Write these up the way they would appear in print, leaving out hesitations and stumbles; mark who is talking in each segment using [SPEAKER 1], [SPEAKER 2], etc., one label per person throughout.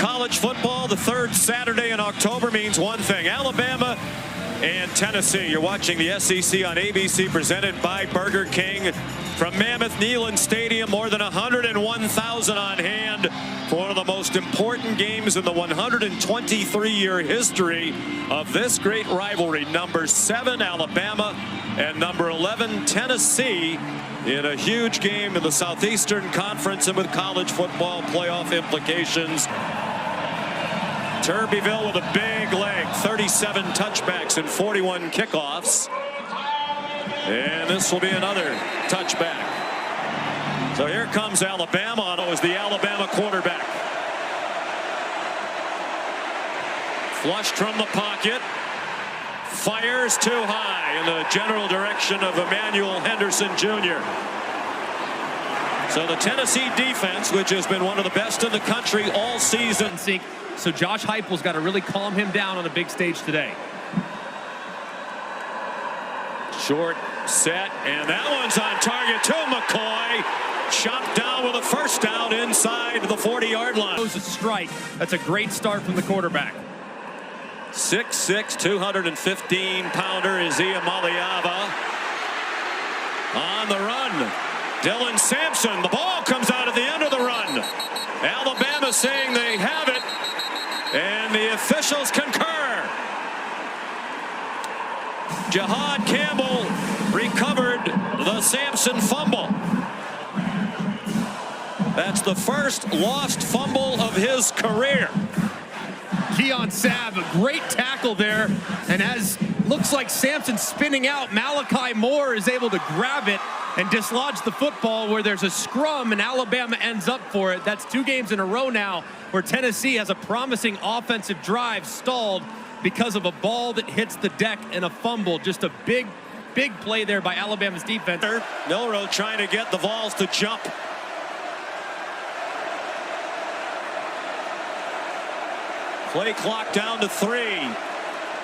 [SPEAKER 1] college football, the third Saturday in October means one thing: Alabama and Tennessee. You're watching the SEC on ABC, presented by Burger King from Mammoth Neyland Stadium. More than 101,000 on hand for one of the most important games in the 123-year history of this great rivalry. Number 7 Alabama and number 11 Tennessee in a huge game in the Southeastern Conference and with college football playoff implications. Turbeville with a big leg, 37 touchbacks and 41 kickoffs. And this will be another touchback. So here comes Alabama. It was the Alabama quarterback. Flushed from the pocket. Fires too high in the general direction of Emmanuel Henderson Jr. So the Tennessee defense, which has been one of the best in the country all season.
[SPEAKER 2] So Josh Heupel's got to really calm him down on a big stage today.
[SPEAKER 1] Short set, and that one's on target to McCoy. Chopped down with a first down inside the 40-yard line.
[SPEAKER 2] A strike. That's a great start from the quarterback.
[SPEAKER 1] 6'6", 215-pounder is Iamaleava. On the run, Dylan Sampson. The ball comes out at the end of the run. Alabama saying they have it, and the officials concur. Jahad Campbell recovered the Sampson fumble. That's the first lost fumble of his career.
[SPEAKER 2] Keon Sabb, a great tackle there, and as looks like Sampson spinning out, Malachi Moore is able to grab it and dislodge the football where there's a scrum, and Alabama ends up for it. That's 2 games in a row now where Tennessee has a promising offensive drive stalled because of a ball that hits the deck and a fumble. Just a big play there by Alabama's defense.
[SPEAKER 1] Milroe trying to get the Vols to jump. Play clock down to 3.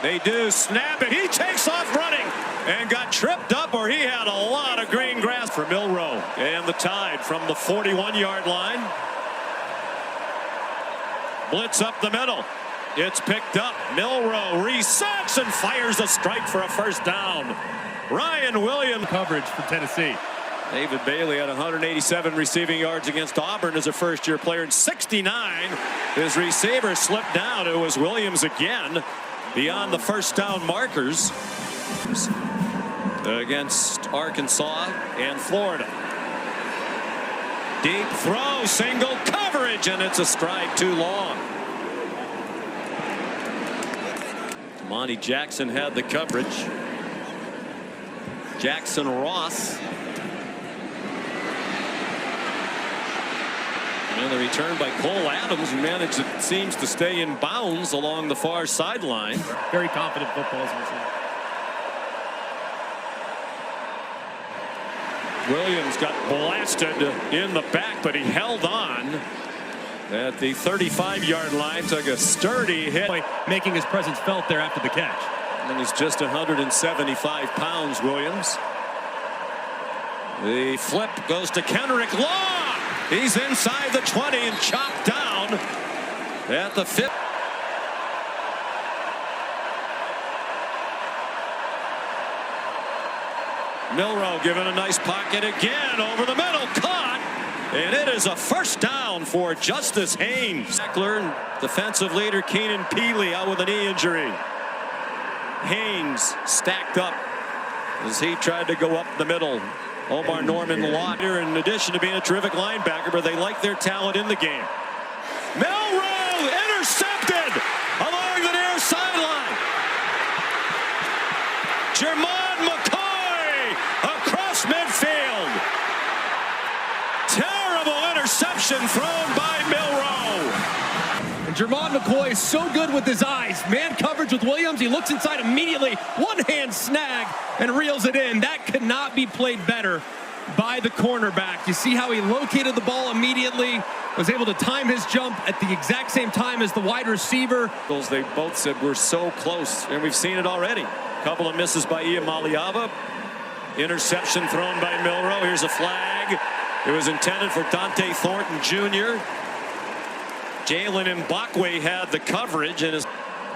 [SPEAKER 1] They do snap it. He takes off running and got tripped up, or he had a lot of green grass for Milroe. And the Tide from the 41-yard line. Blitz up the middle. It's picked up. Milroe resets and fires a strike for a first down. Ryan Williams.
[SPEAKER 2] Coverage for Tennessee.
[SPEAKER 1] David Bailey had 187 receiving yards against Auburn as a first-year player, and 69. His receiver slipped down. It was Williams again beyond the first down markers against Arkansas and Florida. Deep throw, single coverage, and it's a strike too long. Monty Jackson had the coverage. Jackson Ross. And the return by Cole Adams, who managed, it seems, to stay in bounds along the far sideline.
[SPEAKER 2] Very confident footballs.
[SPEAKER 1] Williams got blasted in the back, but he held on at the 35-yard line. Took a sturdy hit,
[SPEAKER 2] making his presence felt there after the catch.
[SPEAKER 1] And he's just 175 pounds, Williams. The flip goes to Kendrick Law. He's inside the 20 and chopped down at the 5. Milroe given a nice pocket again over the middle, caught, and it is a first down for Justice Haynes. Eckler and defensive leader Keenan Peely out with a knee injury. Haynes stacked up as he tried to go up the middle. Omar Norman Lott here, in addition to being a terrific linebacker, but they like their talent in the game. Milroe intercepted along the near sideline. Jermon McCoy across midfield. Terrible interception thrown by Milroe.
[SPEAKER 2] And Jermon McCoy is so good with his eyes. Man coverage with Williams. He looks inside immediately. One-hand snag and reels it in. That could not be played better by the cornerback. You see how he located the ball immediately, was able to time his jump at the exact same time as the wide receiver.
[SPEAKER 1] They both said we're so close, and we've seen it already. A couple of misses by Iamaleava. Interception thrown by Milroe. Here's a flag. It was intended for Dante Thornton Jr. Jalen Mbakwe had the coverage, and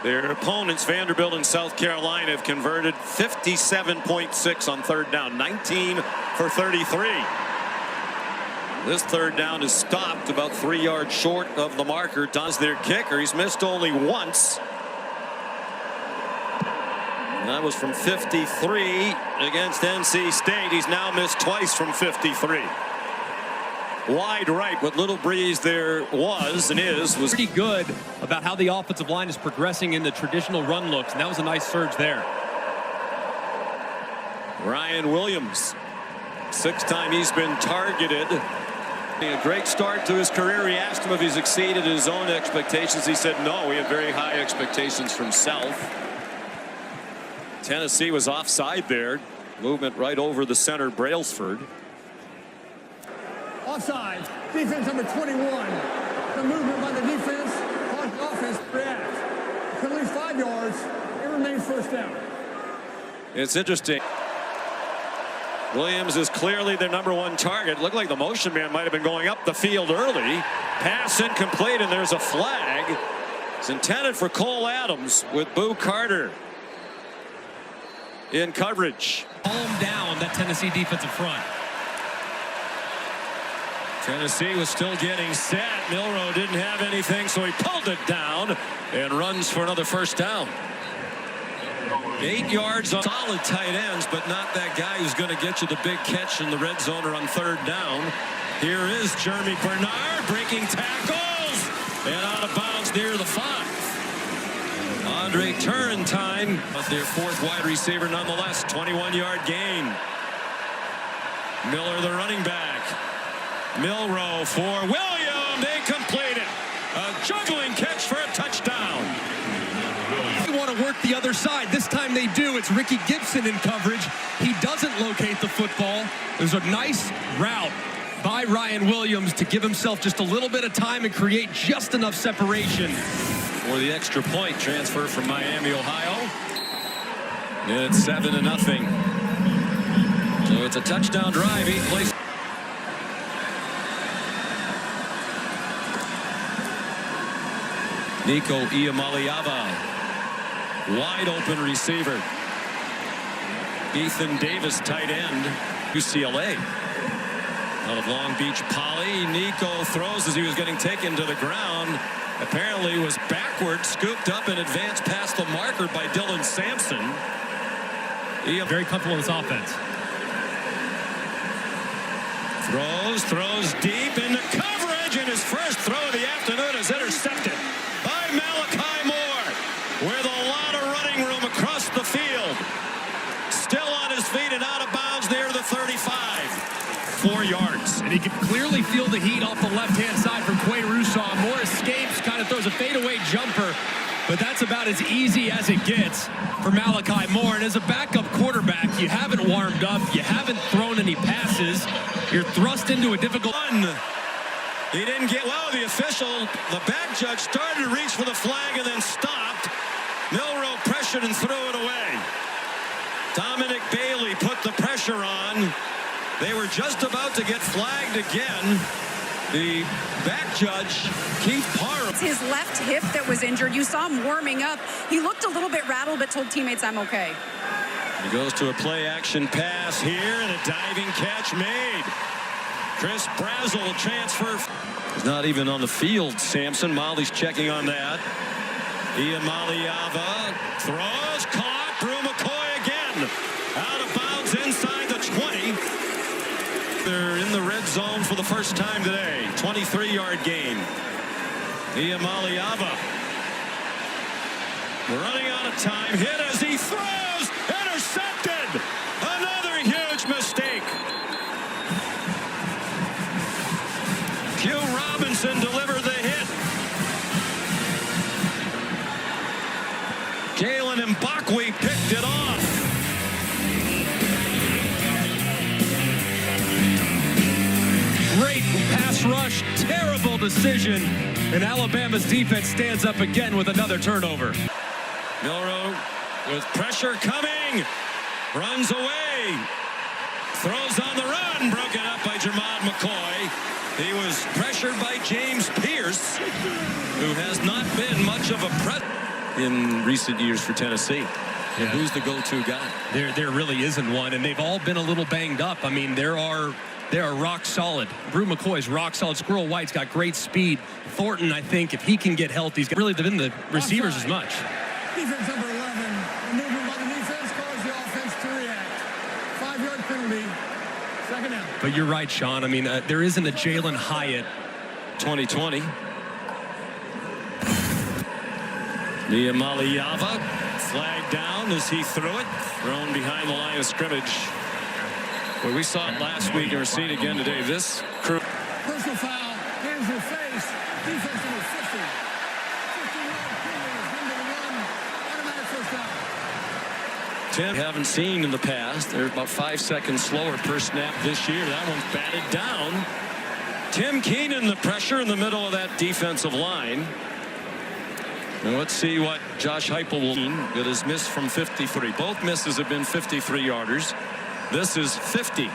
[SPEAKER 1] their opponents, Vanderbilt and South Carolina, have converted 57.6 on third down, 19 for 33. This third down is stopped about 3 yards short of the marker. Does their kicker. He's missed only once. And that was from 53 against NC State. He's now missed twice from 53. Wide right, what little breeze there was and was
[SPEAKER 2] pretty good about how the offensive line is progressing in the traditional run looks, and that was a nice surge there.
[SPEAKER 1] Ryan Williams, 6th time he's been targeted. A great start to his career. He asked him if he's exceeded his own expectations. He said no, he had very high expectations from himself. Tennessee was offside there. Movement right over the center, Brailsford.
[SPEAKER 3] Offside, defense number 21. The movement by the defense caused the offense to react. Could lose 5 yards. It remains first down.
[SPEAKER 1] It's interesting. Williams is clearly their #1 target. Looked like the motion man might have been going up the field early. Pass incomplete, and there's a flag. It's intended for Cole Adams with Boo Carter in coverage.
[SPEAKER 2] Calm down that Tennessee defensive front.
[SPEAKER 1] Tennessee was still getting set. Milroe didn't have anything, so he pulled it down and runs for another first down. 8 yards on solid tight ends, but not that guy who's going to get you the big catch in the red zone or on third down. Here is Jeremy Bernard breaking tackles and out of bounds near the 5. Andre Turrentine, but their 4th wide receiver nonetheless. 21-yard gain. Miller, the running back. Milroe for Williams. They complete it. A juggling catch for a touchdown.
[SPEAKER 2] They want to work the other side. This time they do. It's Ricky Gibson in coverage. He doesn't locate the football. There's a nice route by Ryan Williams to give himself just a little bit of time and create just enough separation.
[SPEAKER 1] For the extra point transfer from Miami, Ohio. And it's 7-0. So it's a touchdown drive. 8 plays. Nico Iamaleava. Wide open receiver. Ethan Davis, tight end, UCLA. Out of Long Beach Poly. Nico throws as he was getting taken to the ground. Apparently was backward, scooped up and advanced past the marker by Dylan Sampson.
[SPEAKER 2] Very comfortable in this offense.
[SPEAKER 1] Throws deep into coverage, and his first throw of the afternoon is intercepted by Malachi Moore with a lot of running room across the field. Still on his feet and out of bounds near the 35. 4 yards.
[SPEAKER 2] And he can clearly feel the heat off the left-hand side from Quay Russaw. Moore escapes, kind of throws a fadeaway jumper, but that's about as easy as it gets for Malachi Moore. And as a backup quarterback, you haven't warmed up, you haven't thrown any passes, you're thrust into a difficult
[SPEAKER 1] one. He didn't get, well, the official, the back judge started to reach for the flag and then stopped. Milroe pressured and threw it away. Dominic Bailey put the pressure on. They were just about to get flagged again. The back judge, Keith Parham.
[SPEAKER 4] It's his left hip that was injured. You saw him warming up. He looked a little bit rattled, but told teammates, I'm okay.
[SPEAKER 1] He goes to a play action pass here and a diving catch made. Chris Brazzell transfer. He's not even on the field, Sampson. Molly's checking on that. Iamaleava throws, caught. Brew McCoy again. Out of bounds inside the 20. They're in the red zone for the first time today. 23-yard gain. Iamaleava running out of time. Hit as he throws. Intercepted. Another huge mistake. Q Robinson delivered the hit. Jalen Mbakwe picked it off.
[SPEAKER 2] great pass rush, terrible decision, and Alabama's defense stands up again with another turnover.
[SPEAKER 1] Milroe with pressure coming, runs away, throws on the run, broken up by Jermod McCoy. He was pressured. pressure by James Pierce, who has not been much of a threat in recent years for Tennessee. And who's the go-to guy?
[SPEAKER 2] There really isn't one, and they've all been a little banged up. I mean, they are rock solid. Brew McCoy's rock solid. Squirrel White's got great speed. Thornton, I think, if he can get healthy, he's really been the receivers as much.
[SPEAKER 3] Defense number 11. A movement by the defense caused the offense to react. 5-yard penalty. Second down.
[SPEAKER 2] But you're right, Sean. I mean, there isn't a Jalen Hyatt.
[SPEAKER 1] 2020. Niamaliava flagged down as he threw it. Thrown behind the line of scrimmage. Well, we saw it last week and we're seeing it again today. This crew.
[SPEAKER 3] Personal foul. Hands in the face. Defense number 50. 50-yard penalty. Automatic first down.
[SPEAKER 1] Tim haven't seen in the past. They're about 5 seconds slower per snap this year. That one's batted down. Tim Keenan, the pressure in the middle of that defensive line. And let's see what Josh Heupel will do. It is missed from 53. Both misses have been 53-yarders. This is 50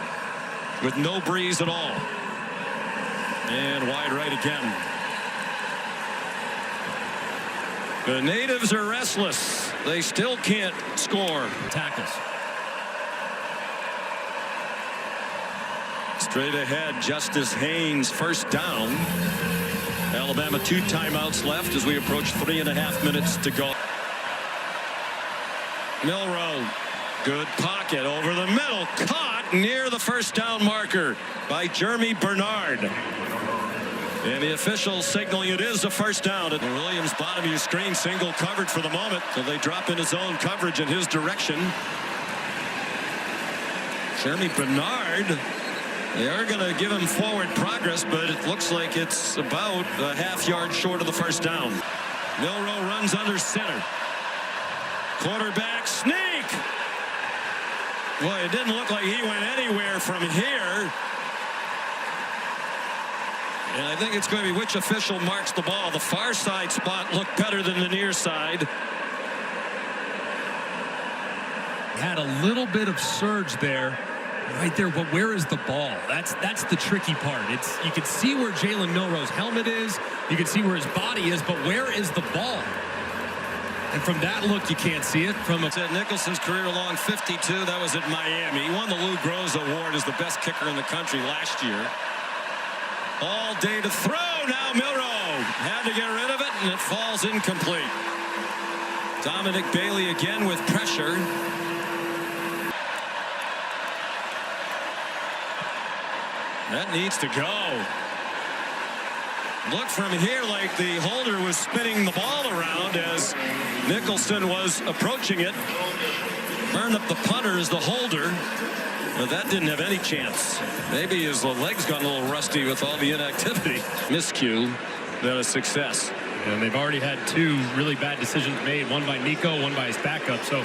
[SPEAKER 1] with no breeze at all. And wide right again. The natives are restless. They still can't score.
[SPEAKER 2] Tackles.
[SPEAKER 1] Straight ahead, Justice Haynes, first down. Alabama 2 timeouts left as we approach 3.5 minutes to go. Milroe, good pocket over the middle, caught near the first down marker by Jeremy Bernard. And the officials signaling it is a first down. At Williams, bottom of your screen, single covered for the moment. So they drop into zone coverage in his direction. Jeremy Bernard, they are going to give him forward progress, but it looks like it's about a half-yard short of the first down. Milroe runs under center. Quarterback sneak. Boy, it didn't look like he went anywhere from here. And I think it's going to be which official marks the ball. The far side spot looked better than the near side.
[SPEAKER 2] Had a little bit of surge there. Right there, but where is the ball? That's the tricky part. You can see where Jalen Milroe's helmet is. You can see where his body is, but where is the ball? And from that look, you can't see it. From
[SPEAKER 1] Ted Nicholson's career long 52, that was at Miami. He won the Lou Groza Award as the best kicker in the country last year. All day to throw. Now Milroe had to get rid of it, and it falls incomplete. Dominic Bailey again with pressure. That needs to go. Looked from here like the holder was spinning the ball around as Nicholson was approaching it. Burned up the punter as the holder. But that didn't have any chance. Maybe his legs got a little rusty with all the inactivity. Miscue, that a success.
[SPEAKER 2] And they've already had 2 really bad decisions made. One by Nico, one by his backup. So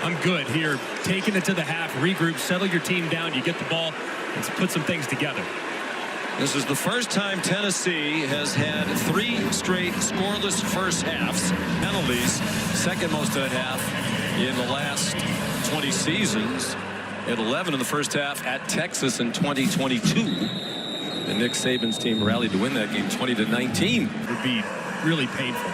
[SPEAKER 2] I'm good here. Taking it to the half, regroup, settle your team down. You get the ball. Let's put some things together.
[SPEAKER 1] This is the first time Tennessee has had 3 straight scoreless first halves. Penalties, second most of the half in the last 20 seasons. At 11 in the first half at Texas in 2022. And Nick Saban's team rallied to win that game 20-19.
[SPEAKER 2] Would be really painful.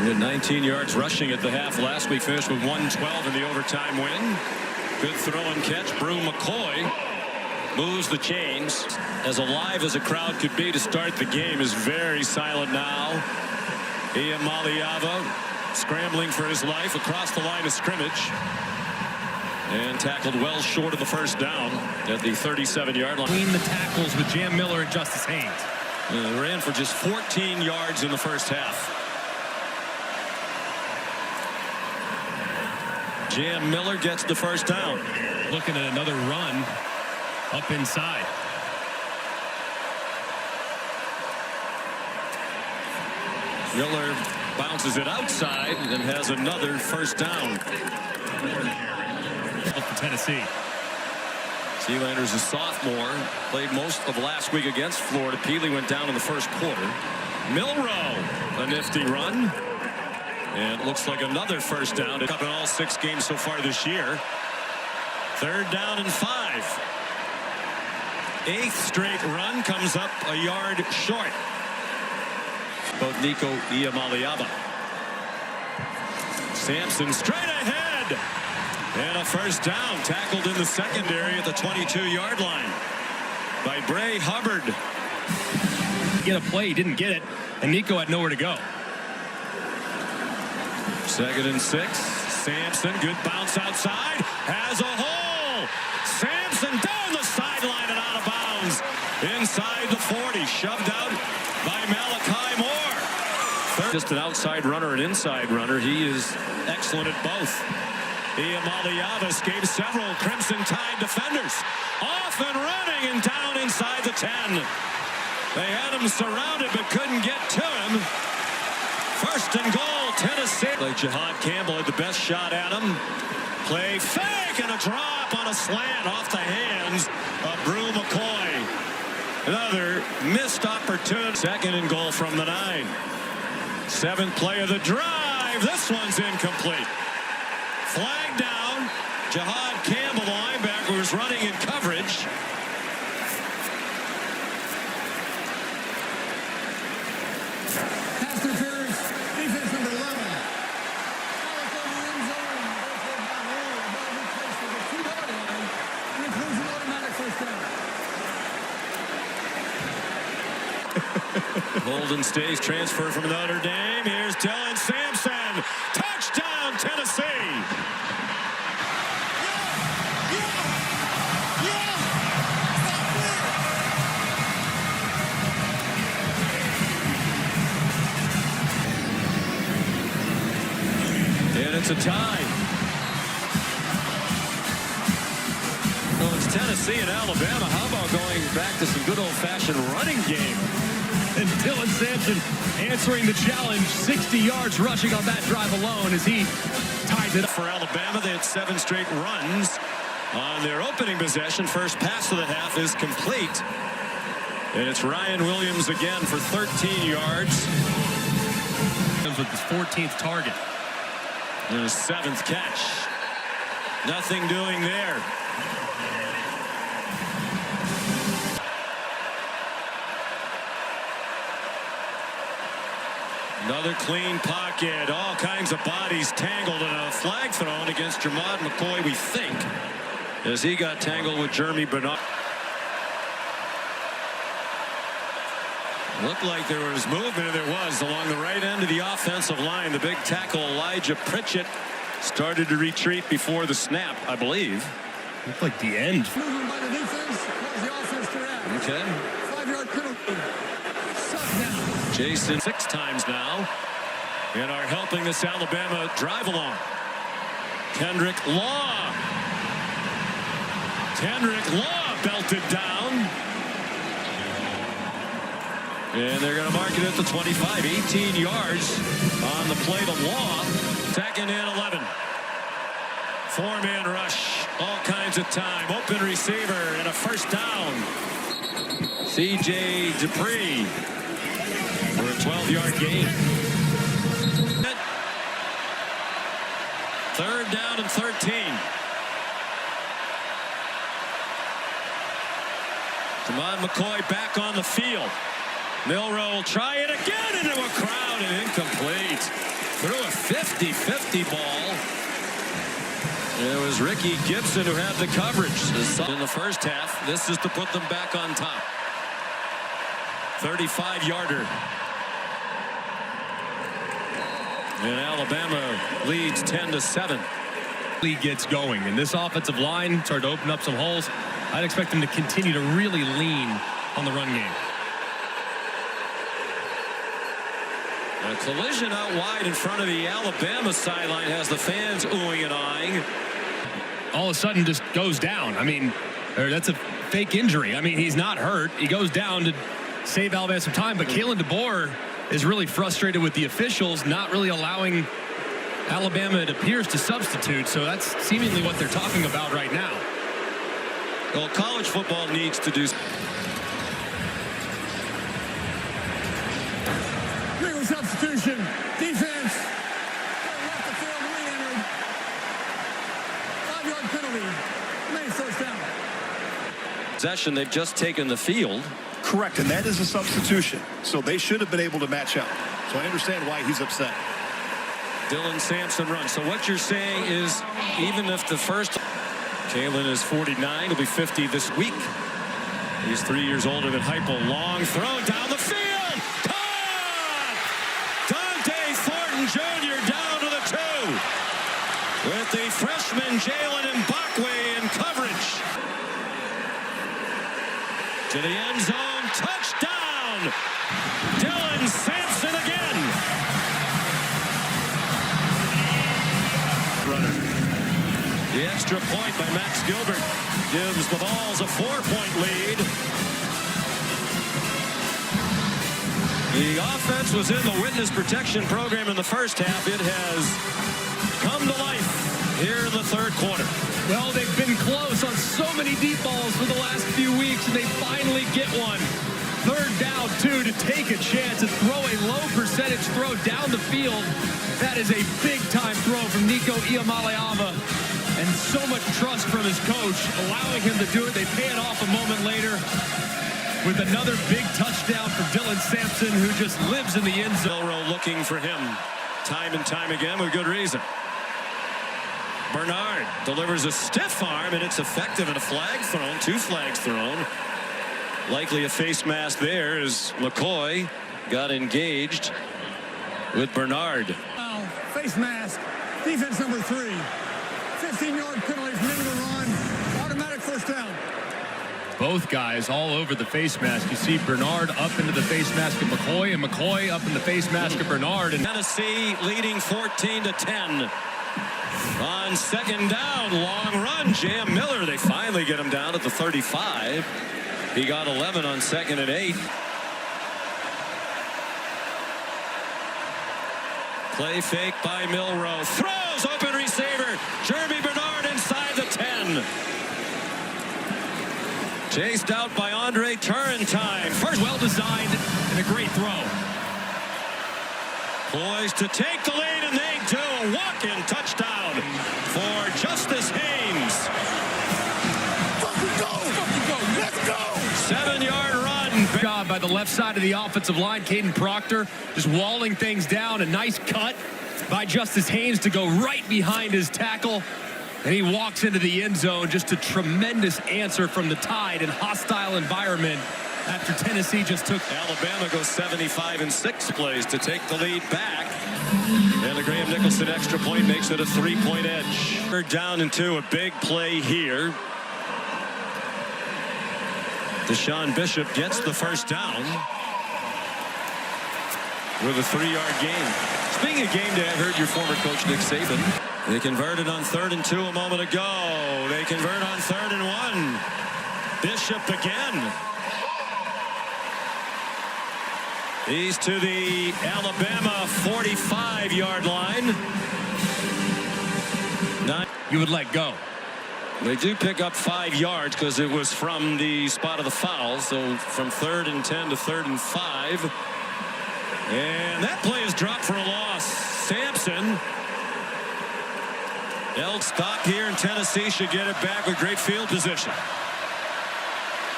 [SPEAKER 1] We had 19 yards rushing at the half last week. Finished with 112 in the overtime win. Good throw and catch. Brew McCoy moves the chains. As alive as a crowd could be to start the game is very silent now. Niamaliava scrambling for his life across the line of scrimmage. And tackled well short of the first down at the 37-yard line.
[SPEAKER 2] Between the tackles with Jam Miller and Justice Haynes.
[SPEAKER 1] They ran for just 14 yards in the first half. Jam Miller gets the first down.
[SPEAKER 2] Looking at another run up inside.
[SPEAKER 1] Miller bounces it outside and has another first down.
[SPEAKER 2] For Tennessee.
[SPEAKER 1] Sealander's a sophomore. Played most of last week against Florida. Peely went down in the first quarter. Milroe, a nifty run. And it looks like another first down. It's up in all 6 games so far this year. 3rd down and 5. 8th straight run comes up a yard short. Both Nico Iamaleava. Sampson straight ahead. And a first down, tackled in the secondary at the 22-yard line by Bray Hubbard.
[SPEAKER 2] Get a play, he didn't get it, and Nico had nowhere to go.
[SPEAKER 1] 2nd and 6. Sampson, good bounce outside, has a hole. Sampson down the sideline and out of bounds. Inside the 40, shoved out by Malachi Moore. Just an outside runner, an inside runner. He is excellent at both. Iamaleava escaped several Crimson Tide defenders. Off and running and down inside the 10. They had him surrounded but couldn't get to him. 1st and goal, Tennessee. Like Jihad Campbell had the best shot at him. Play fake and a drop on a slant off the hands of Brew McCoy. Another missed opportunity. 2nd and goal from the 9. 7th play of the drive. This one's incomplete. Flag down. Jihad Campbell, the linebacker, was running in coverage.
[SPEAKER 3] Pass interference. Defense number 11. Foul over the end zone. Therefore, not ruled. The ball replaced at the 2-yard line and includes an automatic first down.
[SPEAKER 1] Holden Stays transfer from Notre Dame. Here's Dylan Sampson. Touchdown, Tennessee. And it's a tie. Well, it's Tennessee and Alabama. How about going back to some good old-fashioned running game?
[SPEAKER 2] And Dylan Sampson answering the challenge, 60 yards rushing on that drive alone as he ties it up.
[SPEAKER 1] For Alabama, they had 7 straight runs on their opening possession. First pass of the half is complete. And it's Ryan Williams again for 13 yards.
[SPEAKER 2] With his 14th target.
[SPEAKER 1] And his 7th catch. Nothing doing there. Another clean pocket. All kinds of bodies tangled in a flag thrown against Jermod McCoy, we think, as he got tangled with Jeremy Bernard. Looked like there was movement, and there was along the right end of the offensive line. The big tackle, Elijah Pritchett, started to retreat before the snap, I believe.
[SPEAKER 2] Looked like the end.
[SPEAKER 3] Movement by the defense. Cause the offense to react.
[SPEAKER 1] Okay.
[SPEAKER 3] 5-yard penalty. Suck down.
[SPEAKER 1] Jason 6 times now and are helping this Alabama drive along. Kendrick Law. Kendrick Law belted down. And they're going to mark it at the 25. 18 yards on the play to Law. 2nd and 11. 4-man rush. All kinds of time. Open receiver and a first down. C.J. Dupree for a 12-yard gain. 3rd down and 13. Jermod McCoy back on the field. Milroe will try it again into a crowd and incomplete. Threw a 50-50 ball. It was Ricky Gibson who had the coverage in the first half. This is to put them back on top. 35-yarder. And Alabama leads 10-7.
[SPEAKER 2] League gets going, and this offensive line started to open up some holes. I'd expect them to continue to really lean on the run game.
[SPEAKER 1] A collision out wide in front of the Alabama sideline has the fans oohing and eyeing.
[SPEAKER 2] All of a sudden just goes down. I mean, that's a fake injury. I mean, he's not hurt. He goes down to save Alabama some time, but Kalen DeBoer is really frustrated with the officials not really allowing Alabama, it appears, to substitute. So that's seemingly what they're talking about right now.
[SPEAKER 1] Well, college football needs to do.
[SPEAKER 3] Legal substitution. Defense. Left the field, re-entered. 5-yard penalty. Main first down.
[SPEAKER 1] possession. They've just taken the field.
[SPEAKER 5] Correct, and that is a substitution. So they should have been able to match up. So I understand why he's upset.
[SPEAKER 1] Dylan Sampson runs. So what you're saying is, even if the first... Kalen is 49. He'll be 50 this week. He's 3 years older than Heupel. Long throw down the field. Caught! Dante Thornton Jr. down to the 2. With the freshman Jalen Mbakwe in coverage. To the end zone. Touchdown! Dylan Sampson again. Runner. The extra point by Max Gilbert gives the Vols a 4-point lead. The offense was in the witness protection program in the first half. It has come to life here in the third quarter.
[SPEAKER 2] Well, they've been close on so many deep balls for the last few weeks, and they finally get one. Third down, 2 to take a chance and throw a low percentage throw down the field. That is a big-time throw from Nico Iamaleava. And so much trust from his coach, allowing him to do it. They pay it off a moment later with another big touchdown for Dylan Sampson, who just lives in the end zone.
[SPEAKER 1] Milroe looking for him time and time again with good reason. Bernard delivers a stiff arm, and it's effective, and a flag thrown, 2 flags thrown. Likely a face mask there as McCoy got engaged with Bernard.
[SPEAKER 3] Now, face mask, defense number 3. 15-yard penalty from the run. Automatic first down.
[SPEAKER 2] Both guys all over the face mask. You see Bernard up into the face mask of McCoy, and McCoy up in the face mask of Bernard. And
[SPEAKER 1] Tennessee leading 14-10. On second down, long run, Jam Miller. They finally get him down at the 35. He got 11 on 2nd and 8. Play fake by Milroe. Throws, open receiver. Jeremy Bernard inside the 10. Chased out by Andre Turrentine.
[SPEAKER 2] first, well designed and a great throw.
[SPEAKER 1] Poised to take the lead, and they do. A walk-in touchdown for Justice Haynes.
[SPEAKER 3] Fucking go! Let's go!
[SPEAKER 1] 7-yard run.
[SPEAKER 2] Good job by the left side of the offensive line. Caden Proctor just walling things down. A nice cut by Justice Haynes to go right behind his tackle. And he walks into the end zone. Just a tremendous answer from the Tide in hostile environment after Tennessee just took.
[SPEAKER 1] Alabama goes 75 in 6 plays to take the lead back. And the Graham Nicholson extra point makes it a 3-point edge. Third down and 2, a big play here. Deshaun Bishop gets the first down with a 3-yard gain. Speaking of game day, I heard your former coach Nick Saban. They converted on 3rd and 2 a moment ago. They convert on 3rd and 1. Bishop again. He's to the Alabama 45-yard line.
[SPEAKER 2] You would let go.
[SPEAKER 1] They do pick up 5 yards because it was from the spot of the foul. So from 3rd and 10 to 3rd and 5. And that play is dropped for a loss. Sampson. They'll stop here, and Tennessee should get it back with great field position.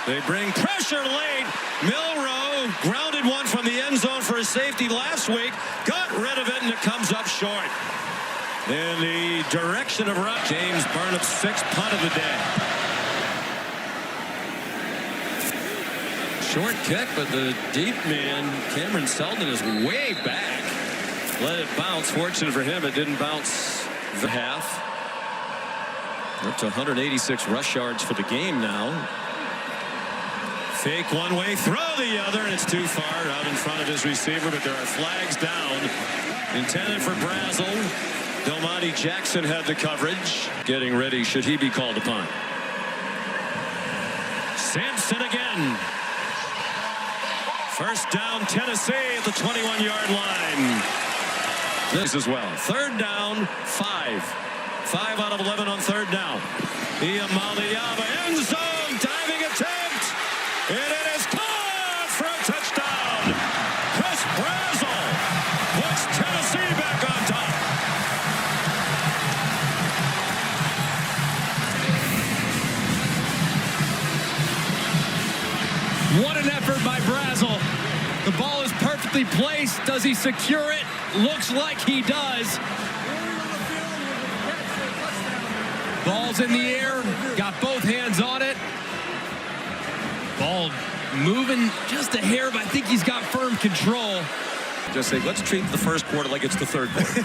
[SPEAKER 1] They bring pressure late. Milroe grounded one from the end zone for a safety last week. Got rid of it, and it comes up short. In the direction of James Burnup's 6th punt of the day. Short kick, but the deep man, Cameron Seldon, is way back. Let it bounce. Fortunate for him, it didn't bounce the half. Up to 186 rush yards for the game now. Fake one way, throw the other, and it's too far out in front of his receiver, but there are flags down. Intended for Brazel. Delmonte Jackson had the coverage. Getting ready, should he be called upon. Sampson again. First down, Tennessee at the 21-yard line. This as well. 3rd down, 5. 5 out of 11 on 3rd down. Iamaleava, end zone, diving attempt. And it is caught for a touchdown. Chris Brazel puts Tennessee back on top.
[SPEAKER 2] place. Does he secure it? Looks like he does. Ball's in the air. Got both hands on it. Ball moving just a hair, but I think he's got firm control.
[SPEAKER 1] Just say, let's treat the first quarter like it's the third quarter.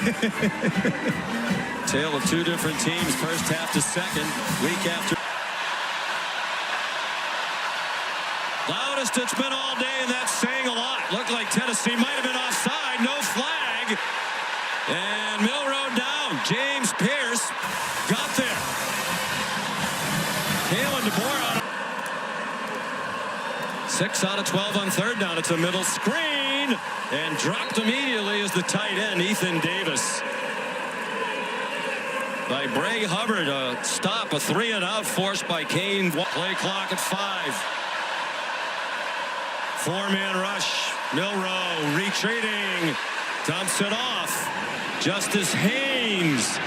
[SPEAKER 1] Tale of two different teams, first half to second, week after. Loudest it's been all day, and that's saying a lot. Looked like Tennessee might have been offside, no flag. And Milroe down. James Pierce got there. Kalen DeBoer on 6 out of 12 on third down. It's a middle screen and dropped immediately as the tight end, Ethan Davis. By Bray Hubbard, a stop, a 3-and-out forced by Kane. Play clock at 5. Four-man rush. Milroe retreating. Dumps it off. Justice Haynes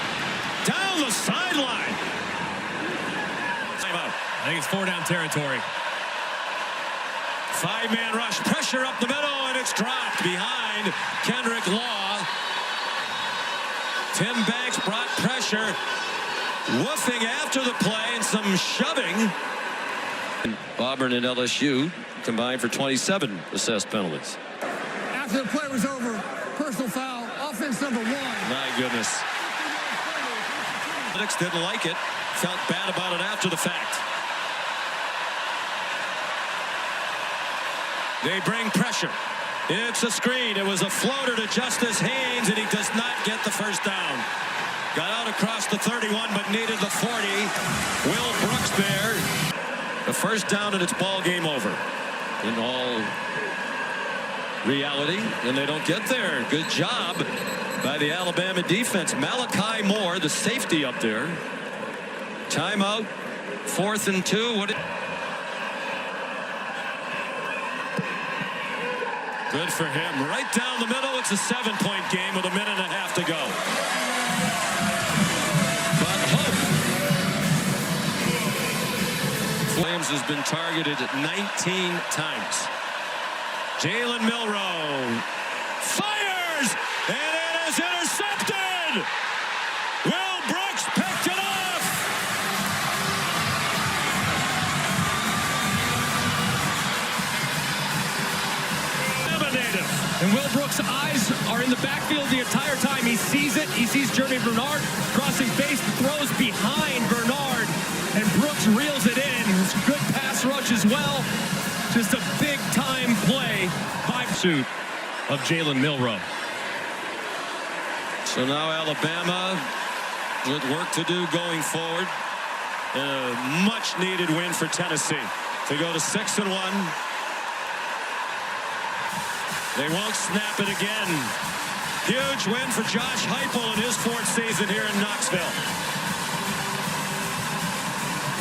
[SPEAKER 1] down the sideline. Timeout.
[SPEAKER 2] I think it's 4-down territory.
[SPEAKER 1] 5-man rush. Pressure up the middle, and it's dropped behind Kendrick Law. Tim Banks brought pressure. Woofing after the play and some shoving. Auburn and LSU combined for 27 assessed penalties.
[SPEAKER 3] After the play was over, personal foul, offense number 1.
[SPEAKER 1] My goodness. Analytics didn't like it. Felt bad about it after the fact. They bring pressure. It's a screen. It was a floater to Justice Haynes, and he does not get the first down. Got out across the 31, but needed the 40. Will Brooks there. The first down, and it's ball game over. In all reality, and they don't get there. Good job by the Alabama defense. Malachi Moore, the safety up there. Timeout. 4th and 2. Good for him. Right down the middle. It's a 7-point game with a minute and a half to go. But hope. Williams has been targeted 19 times. Jalen Milroe fires, and it is intercepted. Will Brooks picked it off.
[SPEAKER 2] And Will Brooks' eyes are in the backfield the entire time. He sees it. He sees Jeremy Bernard crossing base, throws behind Bernard, and Brooks reels it in. It's a good pass rush as well. Just a big-time play by pursuit of Jalen Milroe.
[SPEAKER 1] So now Alabama with work to do going forward. A much-needed win for Tennessee to go to 6-1. They won't snap it again. Huge win for Josh Heupel in his 4th season here in Knoxville.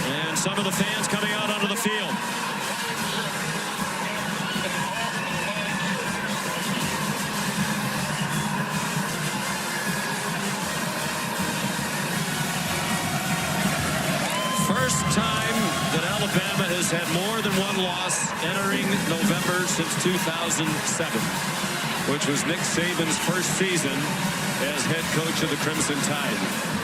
[SPEAKER 1] And some of the fans coming out onto the field. First time that Alabama has had more than one loss entering November since 2007, which was Nick Saban's first season as head coach of the Crimson Tide.